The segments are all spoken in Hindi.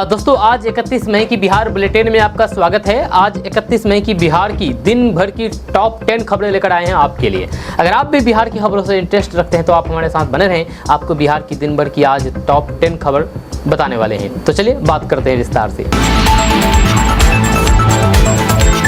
दोस्तों आज 31 मई की बिहार बुलेटिन में आपका स्वागत है। आज 31 मई की बिहार की दिन भर की टॉप 10 खबरें लेकर आए हैं आपके लिए। अगर आप भी बिहार की खबरों से इंटरेस्ट रखते हैं तो आप हमारे साथ बने रहें। आपको बिहार की दिन भर की आज टॉप 10 खबर बताने वाले हैं। तो चलिए बात करते हैं विस्तार से।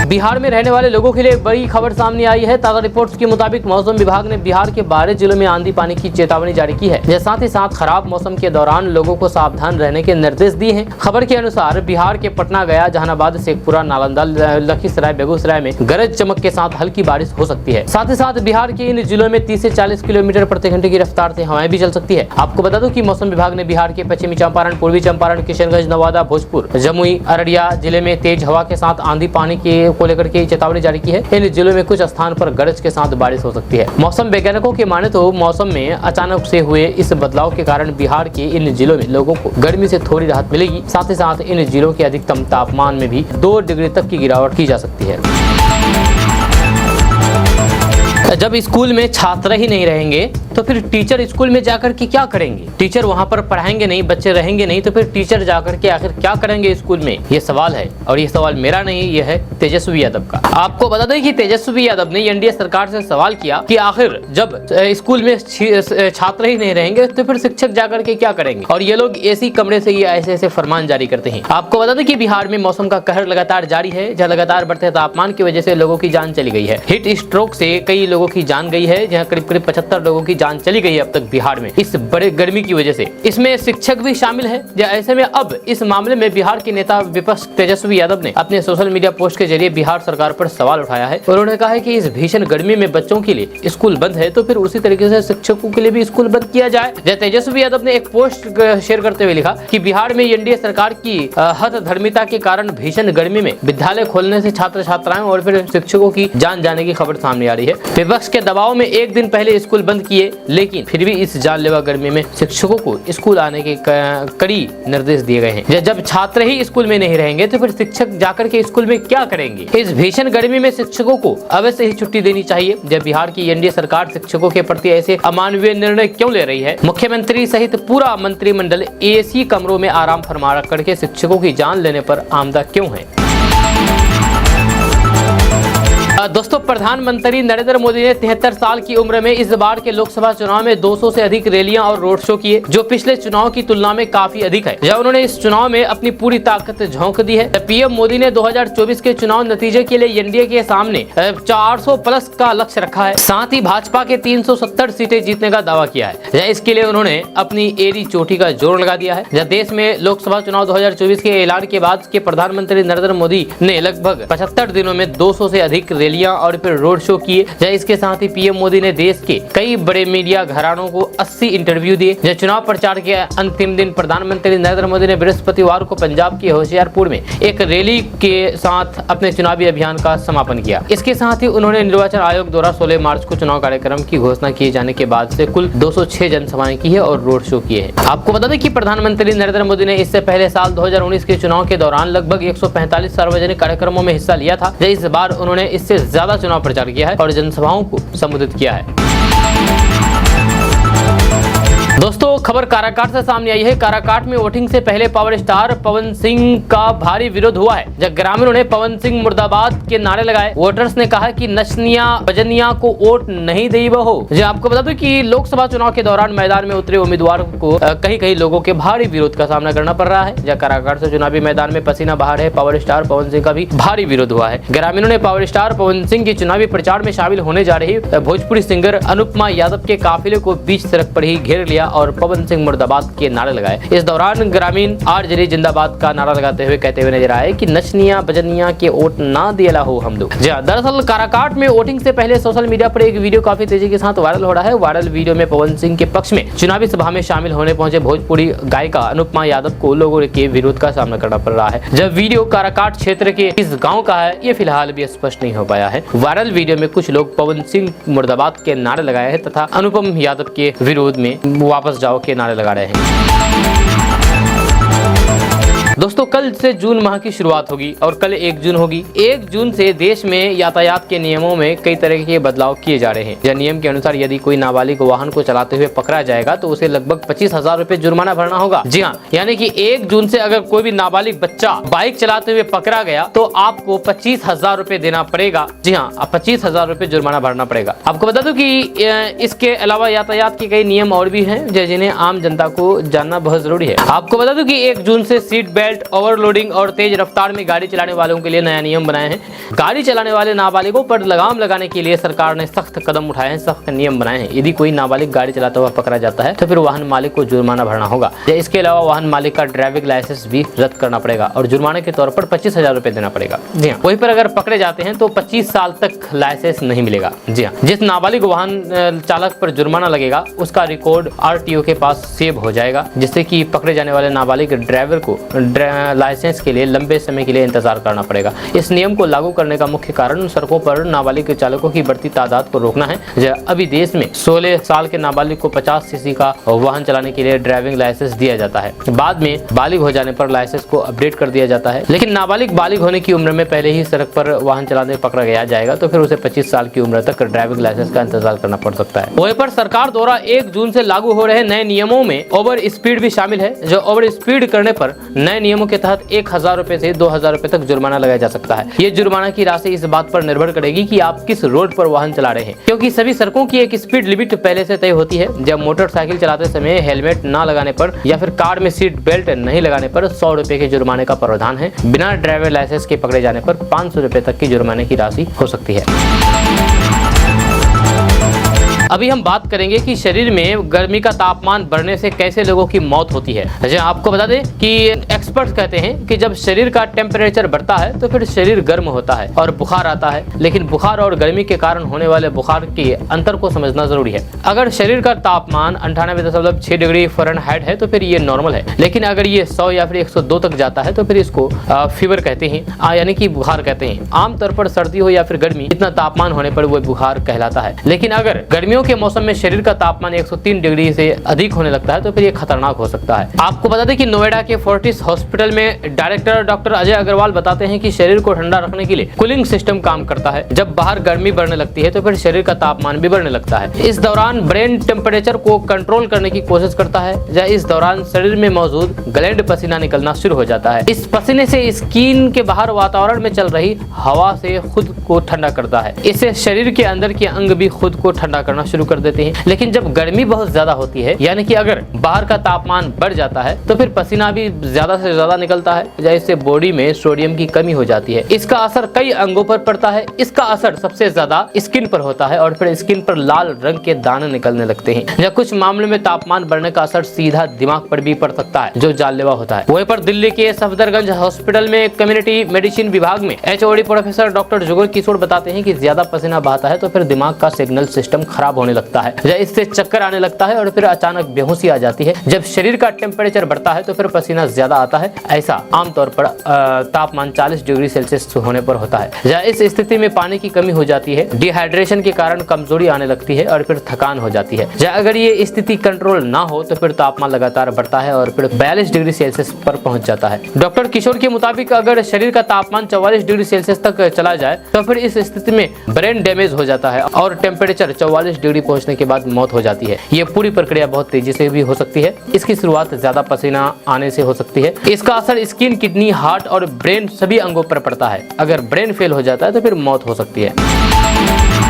बिहार में रहने वाले लोगों के लिए बड़ी खबर सामने आई है। ताज़ा रिपोर्ट्स के मुताबिक मौसम विभाग ने बिहार के 12 जिलों में आंधी पानी की चेतावनी जारी की है। साथ ही साथ खराब मौसम के दौरान लोगों को सावधान रहने के निर्देश दिए हैं। खबर के अनुसार बिहार के पटना, गया, जहानाबाद, शेखपुरा, नालंदा, लखीसराय, बेगूसराय में गरज चमक के साथ हल्की बारिश हो सकती है। साथ ही साथ बिहार के इन जिलों में 30 से 40 किलोमीटर प्रति घंटे की रफ्तार से हवाएं भी चल सकती है। आपको बता दूं कि मौसम विभाग ने बिहार के पश्चिमी चंपारण, पूर्वी चंपारण, किशनगंज, नवादा, भोजपुर, जमुई, अररिया जिले में तेज हवा के साथ आंधी पानी को लेकर के चेतावनी जारी की है। इन जिलों में कुछ स्थान पर गरज के साथ बारिश हो सकती है। मौसम वैज्ञानिकों की माने तो मौसम में अचानक से हुए इस बदलाव के कारण बिहार के इन जिलों में लोगों को गर्मी से थोड़ी राहत मिलेगी। साथ ही साथ इन जिलों के अधिकतम तापमान में भी 2 डिग्री तक की गिरावट की जा सकती है। जब स्कूल में छात्र ही नहीं रहेंगे तो फिर टीचर स्कूल में जाकर के क्या करेंगे? टीचर वहां पर पढ़ाएंगे नहीं, बच्चे रहेंगे नहीं, तो फिर टीचर जाकर के आखिर क्या करेंगे स्कूल में? ये सवाल है और ये सवाल मेरा नहीं, ये है तेजस्वी यादव का। आपको बता दें कि तेजस्वी यादव ने एनडीए सरकार से सवाल किया कि आखिर जब स्कूल में छात्र ही नहीं रहेंगे तो फिर शिक्षक जाकर के क्या करेंगे? और ये लोग एसी कमरे से ये ऐसे ऐसे फरमान जारी करते हैं। आपको बता दें कि बिहार में मौसम का कहर लगातार जारी है, जहाँ लगातार बढ़ते तापमान की वजह से लोगों की जान चली गई है। हीट स्ट्रोक से कई लोगों की जान गई है, जहाँ करीब 75 लोगों की जान चली गई है अब तक बिहार में इस बड़े गर्मी की वजह से। इसमें शिक्षक भी शामिल है। ऐसे में अब इस मामले में बिहार के नेता विपक्ष तेजस्वी यादव ने अपने सोशल मीडिया पोस्ट के जरिए बिहार सरकार पर सवाल उठाया है। उन्होंने कहा है कि इस भीषण गर्मी में बच्चों के लिए स्कूल बंद है तो फिर उसी तरीके से शिक्षकों के लिए भी स्कूल बंद किया जाए। तेजस्वी यादव ने एक पोस्ट शेयर करते हुए लिखा कि बिहार में एनडीए सरकार की हठधर्मिता के कारण भीषण गर्मी में विद्यालय खोलने से छात्र छात्राएं और फिर शिक्षकों की जान जाने की खबर सामने आ रही है। विपक्ष के दबाव में एक दिन पहले स्कूल बंद किए, लेकिन फिर भी इस जानलेवा गर्मी में शिक्षकों को स्कूल आने के कड़ी निर्देश दिए गए हैं। जब छात्र ही स्कूल में नहीं रहेंगे तो फिर शिक्षक जाकर के स्कूल में क्या करेंगे? इस भीषण गर्मी में शिक्षकों को अवश्य ही छुट्टी देनी चाहिए। जब बिहार की एनडीए सरकार शिक्षकों के प्रति ऐसे अमानवीय निर्णय क्यों ले रही है? मुख्यमंत्री सहित पूरा मंत्रिमंडल एसी कमरों में आराम फरमा करके शिक्षकों की जान लेने पर आमदा क्यों है? दोस्तों प्रधानमंत्री नरेंद्र मोदी ने 73 साल की उम्र में इस बार के लोकसभा चुनाव में 200 से अधिक रैलियां और रोड शो किए, जो पिछले चुनाव की तुलना में काफी अधिक है। जब उन्होंने इस चुनाव में अपनी पूरी ताकत झोंक दी है। पीएम मोदी ने 2024 के चुनाव नतीजे के लिए एनडीए के सामने 400 प्लस का लक्ष्य रखा है। साथ ही भाजपा के 370 सीटें जीतने का दावा किया है। इसके लिए उन्होंने अपनी एड़ी चोटी का जोर लगा दिया है। देश में लोकसभा चुनाव 2024 के ऐलान के बाद के प्रधानमंत्री नरेंद्र मोदी ने लगभग 75 दिनों में 200 से अधिक रैलियां और फिर रोड शो किए। इसके साथ ही पीएम मोदी ने देश के कई बड़े मीडिया घरानों को 80 इंटरव्यू दिए। चुनाव प्रचार के अंतिम दिन प्रधानमंत्री नरेंद्र मोदी ने बृहस्पतिवार को पंजाब के होशियारपुर में एक रैली के साथ अपने चुनावी अभियान का समापन किया। इसके साथ ही उन्होंने निर्वाचन आयोग द्वारा 16 मार्च को चुनाव कार्यक्रम की घोषणा किए जाने के बाद से कुल 206 जनसभाएं की है और रोड शो किए हैं। आपको बता दें कि प्रधानमंत्री नरेंद्र मोदी ने इससे पहले साल 2019 के चुनाव के दौरान लगभग 145 सार्वजनिक कार्यक्रमों में हिस्सा लिया था। इस बार उन्होंने इससे ज्यादा चुनाव प्रचार किया है और जनसभाओं को संबोधित किया है। दोस्तों खबर काराकाट से सामने आई है। काराकाट में वोटिंग से पहले पावर स्टार पवन सिंह का भारी विरोध हुआ है। जब ग्रामीणों ने पवन सिंह मुर्दाबाद के नारे लगाए, वोटर्स ने कहा कि नचनिया बजनिया को वोट नहीं दे हो। आपको बता दूं कि लोकसभा चुनाव के दौरान मैदान में उतरे उम्मीदवारों को कहीं लोगों के भारी विरोध का सामना करना पड़ रहा है। जब काराकाट से चुनावी मैदान में पसीना बहा रहे पावर स्टार पवन सिंह का भी भारी विरोध हुआ है। ग्रामीणों ने पावर स्टार पवन सिंह की चुनावी प्रचार में शामिल होने जा रही भोजपुरी सिंगर अनुपमा यादव के काफिले को बीच सड़क पर ही घेर लिया और पवन सिंह मुर्दाबाद के नारे लगाए। इस दौरान ग्रामीण आरजेडी जिंदाबाद का नारा लगाते हुए कहते हुए नजर आए कि नचनिया बजनिया के वोट ना दिला हो हम लोग। दरअसल काराकाट में वोटिंग से पहले सोशल मीडिया पर एक वीडियो काफी तेजी के साथ वायरल हो रहा है। वायरल वीडियो में पवन सिंह के पक्ष में चुनावी सभा में शामिल होने पहुंचे भोजपुरी गायिका अनुपमा यादव को लोगों के विरोध का सामना करना पड़ रहा है। जब वीडियो काराकाट क्षेत्र के इस गाँव का है, ये फिलहाल भी स्पष्ट नहीं हो पाया है। वायरल वीडियो में कुछ लोग पवन सिंह मुर्दाबाद के नारे लगाए हैं तथा अनुपम यादव के विरोध में वापस जाओ के नारे लगा रहे हैं। दोस्तों कल से जून माह की शुरुआत होगी और कल 1 जून होगी। 1 जून से देश में यातायात के नियमों में कई तरह के बदलाव किए जा रहे हैं। यह नियम के अनुसार यदि कोई नाबालिग वाहन को चलाते हुए पकड़ा जाएगा तो उसे लगभग 25,000 रुपए जुर्माना भरना होगा। जी हाँ, यानी कि 1 जून से अगर कोई भी नाबालिग बच्चा बाइक चलाते हुए पकड़ा गया तो आपको 25,000 रुपए देना पड़ेगा। जी हाँ, 25,000 रुपए जुर्माना भरना पड़ेगा। आपको बता दूं कि इसके अलावा यातायात के कई नियम और भी हैं जिन्हें आम जनता को जानना बहुत जरूरी है। आपको बता दूं कि 1 जून से सीट बेल्ट, ओवरलोडिंग और तेज रफ्तार में गाड़ी चलाने वालों के लिए नया नियम बनाए हैं। गाड़ी चलाने वाले नाबालिगों पर लगाम लगाने के लिए सरकार ने सख्त कदम उठाए हैं, सख्त नियम बनाए हैं। यदि कोई नाबालिग गाड़ी चलाता हुआ पकड़ा जाता है तो फिर वाहन मालिक को जुर्माना भरना होगा। इसके अलावा वाहन मालिक का ड्राइविंग लाइसेंस भी रद्द करना पड़ेगा और जुर्माने के तौर पर 25,000 रुपए देना पड़ेगा। जी हाँ, वहीं पर अगर पकड़े जाते हैं तो 25 साल तक लाइसेंस नहीं मिलेगा। जी हाँ, जिस नाबालिग वाहन चालक पर जुर्माना लगेगा उसका रिकॉर्ड RTO के पास सेव हो जाएगा, जिससे कि पकड़े जाने वाले नाबालिग ड्राइवर को लाइसेंस के लिए लंबे समय के लिए इंतजार करना पड़ेगा। इस नियम को लागू करने का मुख्य कारण सड़कों पर नाबालिग चालकों की बढ़ती तादाद को रोकना है। अभी देश में 16 साल के नाबालिग को 50 सीसी का वाहन चलाने के लिए ड्राइविंग लाइसेंस दिया जाता है। बाद में बालिग हो जाने पर लाइसेंस को अपडेट कर दिया जाता है। लेकिन नाबालिग बालिग होने की उम्र में पहले ही सड़क पर वाहन चलाने पकड़ा गया जाएगा तो फिर उसे 25 साल की उम्र तक ड्राइविंग लाइसेंस का इंतजार करना पड़ सकता है। वहीं पर सरकार द्वारा 1 जून से लागू हो रहे नए नियमों में ओवर स्पीड भी शामिल है। जो ओवर स्पीड करने पर नए नियमों के तहत 1,000 रुपए से 2,000 रुपए तक जुर्माना लगाया जा सकता है। ये जुर्माना की राशि इस बात पर निर्भर करेगी कि आप किस रोड पर वाहन चला रहे हैं, क्योंकि सभी सड़कों की एक स्पीड लिमिट पहले से तय होती है। जब मोटरसाइकिल चलाते समय हेलमेट न लगाने पर या फिर कार में सीट बेल्ट नहीं लगाने पर 100 रुपए के जुर्माने का प्रावधान है। बिना ड्राइवर लाइसेंस के पकड़े जाने पर 500 रुपए तक की जुर्माने की राशि हो सकती है। अभी हम बात करेंगे कि शरीर में गर्मी का तापमान बढ़ने से कैसे लोगों की मौत होती है। अच्छा, आपको बता दें कि एक्सपर्ट्स कहते हैं कि जब शरीर का टेम्परेचर बढ़ता है तो फिर शरीर गर्म होता है और बुखार आता है। लेकिन बुखार और गर्मी के कारण होने वाले बुखार के अंतर को समझना जरूरी है। अगर शरीर का तापमान 98.6 डिग्री फ़ारेनहाइट है तो फिर ये नॉर्मल है। लेकिन अगर ये 100 या फिर 102 तक जाता है तो फिर इसको फीवर कहते हैं, यानी कि बुखार कहते हैं। आमतौर पर सर्दी हो या फिर गर्मी, इतना तापमान होने पर वो बुखार कहलाता है। लेकिन अगर गर्मियों के मौसम में शरीर का तापमान 103 डिग्री से अधिक होने लगता है तो फिर ये खतरनाक हो सकता है। आपको बता दें कि नोएडा के फोर्टिस हॉस्पिटल में डायरेक्टर डॉक्टर अजय अग्रवाल बताते हैं कि शरीर को ठंडा रखने के लिए कूलिंग सिस्टम काम करता है। जब बाहर गर्मी बढ़ने लगती है तो फिर शरीर का तापमान भी बढ़ने लगता है। इस दौरान ब्रेन टेम्परेचर को कंट्रोल करने की कोशिश करता है। या इस दौरान शरीर में मौजूद ग्लैंड पसीना निकलना शुरू हो जाता है। इस पसीने से स्किन के बाहर वातावरण में चल रही हवा से खुद को ठंडा करता है। इससे शरीर के अंदर के अंग भी खुद को ठंडा करना शुरू कर देते हैं। लेकिन जब गर्मी बहुत ज्यादा होती है, यानी कि अगर बाहर का तापमान बढ़ जाता है तो फिर पसीना भी ज्यादा से ज्यादा निकलता है, जिससे बॉडी में सोडियम की कमी हो जाती है। इसका असर कई अंगों पर पड़ता है। इसका असर सबसे ज्यादा स्किन पर होता है और फिर स्किन पर लाल रंग के दाने निकलने लगते हैं। या कुछ मामलों में तापमान बढ़ने का असर सीधा दिमाग पर भी पड़ सकता है, जो जानलेवा होता है। वहीं पर दिल्ली के सफदरगंज हॉस्पिटल में कम्युनिटी मेडिसिन विभाग में HOD professor doctor Jugal Kishore बताते हैं कि ज्यादा पसीना बहाता है तो फिर दिमाग का सिग्नल सिस्टम खराब होने लगता है। इससे चक्कर आने लगता है और फिर अचानक बेहोशी आ जाती है। जब शरीर का टेम्परेचर बढ़ता है तो फिर पसीना ज्यादा आता है। ऐसा आमतौर पर तापमान 40 डिग्री सेल्सियस होने पर होता है। इस स्थिति में पानी की कमी हो जाती है, डिहाइड्रेशन के कारण कमजोरी आने लगती है और फिर थकान हो जाती है। अगर ये स्थिति कंट्रोल ना हो तो फिर तापमान लगातार बढ़ता है और फिर 42 डिग्री सेल्सियस पर पहुंच जाता है। डॉक्टर किशोर के मुताबिक अगर शरीर का तापमान 44 डिग्री सेल्सियस तक चला जाए तो फिर इस स्थिति में ब्रेन डैमेज हो जाता है और टेम्परेचर 44 डिग्री पहुंचने के बाद मौत हो जाती है। ये पूरी प्रक्रिया बहुत तेजी से भी हो सकती है। इसकी शुरुआत ज्यादा पसीना आने से हो सकती है। इसका असर स्किन, किडनी, हार्ट और ब्रेन सभी अंगों पर पड़ता है। अगर ब्रेन फेल हो जाता है तो फिर मौत हो सकती है।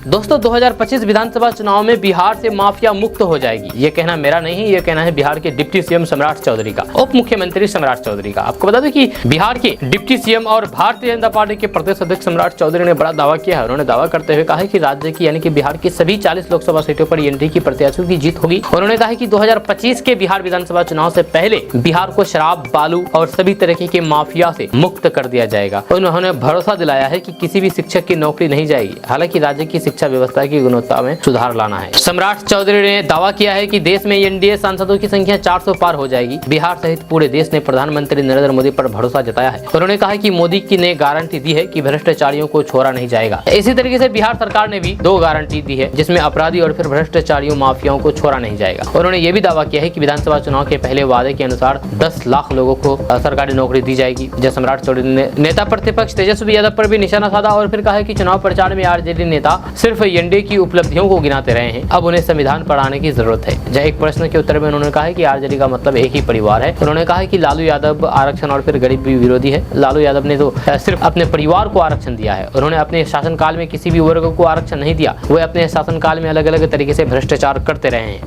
दोस्तों 2025 विधानसभा चुनाव में बिहार से माफिया मुक्त हो जाएगी। ये कहना मेरा नहीं, ये कहना है बिहार के डिप्टी सीएम सम्राट चौधरी का, उप मुख्यमंत्री सम्राट चौधरी का। आपको बता दें कि बिहार के डिप्टी सीएम और भारतीय जनता पार्टी के प्रदेश अध्यक्ष सम्राट चौधरी ने बड़ा दावा किया है। उन्होंने दावा करते हुए कहा है कि राज्य की यानी कि बिहार की सभी 40 लोकसभा सीटों पर एनडीए की प्रत्याशियों की जीत होगी। उन्होंने कहा कि 2025 के बिहार विधानसभा चुनाव से पहले बिहार को शराब, बालू और सभी तरह के माफिया से मुक्त कर दिया जाएगा। उन्होंने भरोसा दिलाया है कि किसी भी शिक्षक की नौकरी नहीं जाएगी। हालांकि राज्य की शिक्षा शिक्षा व्यवस्था की गुणवत्ता में सुधार लाना है। सम्राट चौधरी ने दावा किया है कि देश में एनडीए सांसदों की संख्या 400 पार हो जाएगी। बिहार सहित पूरे देश ने प्रधानमंत्री नरेंद्र मोदी पर भरोसा जताया है। उन्होंने कहा कि मोदी की ने गारंटी दी है कि भ्रष्टाचारियों को छोड़ा नहीं जाएगा। इसी तरीके से बिहार सरकार ने भी 2 गारंटी दी है, जिसमें अपराधी और फिर भ्रष्टाचारियों माफियाओं को छोड़ा नहीं जाएगा। उन्होंने ये भी दावा किया है कि विधानसभा चुनाव के पहले वादे के अनुसार 10 लाख लोगों को सरकारी नौकरी दी जाएगी। जय सम्राट चौधरी ने नेता प्रतिपक्ष तेजस्वी यादव पर भी निशाना साधा और फिर कहा कि चुनाव प्रचार में आरजेडी नेता सिर्फ एनडीए की उपलब्धियों को गिनाते रहे हैं, अब उन्हें संविधान पढ़ाने की जरूरत है। जय एक प्रश्न के उत्तर में उन्होंने कहा कि आरजेडी का मतलब एक ही परिवार है। उन्होंने कहा कि लालू यादव आरक्षण और फिर गरीबी विरोधी है। लालू यादव ने तो सिर्फ अपने परिवार को आरक्षण दिया है। उन्होंने अपने शासनकाल में किसी भी वर्ग को आरक्षण नहीं दिया। वे अपने शासनकाल में अलग अलग तरीके से भ्रष्टाचार करते रहे हैं।